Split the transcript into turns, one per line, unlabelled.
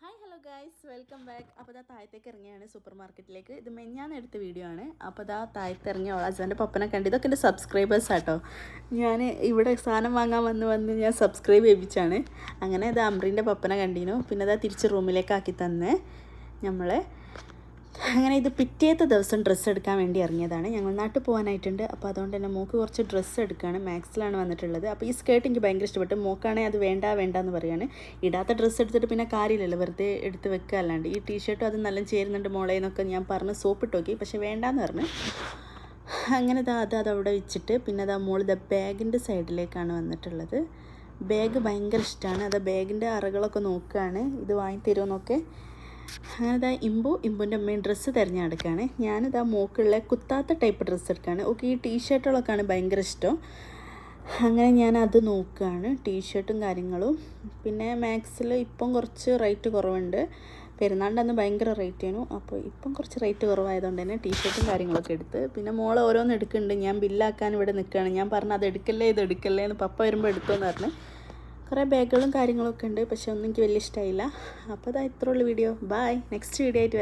Hi hello guys welcome back. അപ്പോൾ താഴത്തേക്ക് ഇറങ്ങിയാണ് super മാർക്കറ്റിലേക്ക്. ഇത് മെഞ്ഞാന്ന് എടുത്ത വീഡിയോ ആണ്. അപ്പോൾ താഴത്ത് ഇറങ്ങിയ ഓളാസാൻ്റെ പപ്പനെ കണ്ട്. ഇതൊക്കെ എൻ്റെ സബ്സ്ക്രൈബേഴ്സ് ആട്ടോ. ഞാൻ ഇവിടെ സാധനം വാങ്ങാൻ വന്ന് ഞാൻ സബ്സ്ക്രൈബ് ചെയ്യിപ്പിച്ചാണ്. അങ്ങനെ ഇത് അമ്രീൻ്റെ പപ്പനെ കണ്ടീനു. പിന്നെ തിരിച്ച് റൂമിലേക്ക് ആക്കി തന്നെ നമ്മളെ. അങ്ങനെ ഇത് പിറ്റേത്തെ ദിവസം ഡ്രസ്സ് എടുക്കാൻ വേണ്ടി ഇറങ്ങിയതാണ്. ഞങ്ങൾ നാട്ടിൽ പോകാനായിട്ടുണ്ട്. അപ്പോൾ അതുകൊണ്ട് തന്നെ മോൾക്ക് കുറച്ച് ഡ്രസ്സ് എടുക്കുകയാണ്. മാക്സിലാണ് വന്നിട്ടുള്ളത്. അപ്പോൾ ഈ സ്കേർട്ട് എനിക്ക് ഭയങ്കര ഇഷ്ടപ്പെട്ടു. മോക്കാണെങ്കിൽ അത് വേണ്ട എന്ന് പറയുകയാണ്. ഇടാത്ത ഡ്രസ്സ് എടുത്തിട്ട് പിന്നെ കാര്യമില്ലല്ലോ, വെറുതെ എടുത്ത് വെക്കുക. അല്ലാണ്ട് ഈ ടീഷർട്ടും അത് നല്ല ചേരുന്നുണ്ട് മോളെ എന്നൊക്കെ ഞാൻ പറഞ്ഞ് സോപ്പിട്ട് നോക്കി. പക്ഷേ വേണ്ടാന്ന് പറഞ്ഞു. അങ്ങനെ അത് അവിടെ വെച്ചിട്ട് പിന്നെ മോൾ ബാഗിൻ്റെ സൈഡിലേക്കാണ് വന്നിട്ടുള്ളത്. ബാഗ് ഭയങ്കര ഇഷ്ടമാണ്. ബാഗിൻ്റെ അറകളൊക്കെ നോക്കുകയാണ്, ഇത് വാങ്ങിത്തരുമെന്നൊക്കെ. അങ്ങനെ ഇമ്പുൻ്റെ അമ്മയും ഡ്രസ്സ് തിരഞ്ഞെടുക്കുകയാണ്. ഞാനിതാ മോക്കുള്ള കുത്താത്ത ടൈപ്പ് ഡ്രസ്സ് എടുക്കുകയാണ്. ഓക്കെ, ഈ ടീഷർട്ടുകളൊക്കെയാണ് ഭയങ്കര ഇഷ്ടം. അങ്ങനെ ഞാനത് നോക്കുകയാണ്, ടീഷർട്ടും കാര്യങ്ങളും. പിന്നെ മാക്സിൽ ഇപ്പം കുറച്ച് റേറ്റ് കുറവുണ്ട്. പെരുന്നാളിൻ്റെ അന്ന് ഭയങ്കര റേറ്റ് ആയിരുന്നു. അപ്പോൾ ഇപ്പം കുറച്ച് റേറ്റ് കുറവായതുകൊണ്ട് തന്നെ ടീഷർട്ടും കാര്യങ്ങളൊക്കെ എടുത്ത്. പിന്നെ മോൾ ഓരോന്ന് എടുക്കുന്നുണ്ട്. ഞാൻ ബില്ലാക്കാൻ ഇവിടെ നിൽക്കുകയാണ്. ഞാൻ പറഞ്ഞു അത് എടുക്കല്ലേ ഇത് എടുക്കല്ലേ എന്ന്. പപ്പ വരുമ്പോൾ എടുക്കുമെന്ന് പറഞ്ഞു. കുറേ ബാഗുകളും കാര്യങ്ങളൊക്കെ ഉണ്ട്, പക്ഷെ ഒന്നും എനിക്ക് വലിയ ഇഷ്ടമായില്ല. അപ്പോൾ ഇത്രയുള്ള വീഡിയോ. ബൈ, നെക്സ്റ്റ് വീഡിയോ ആയിട്ട് വരാം.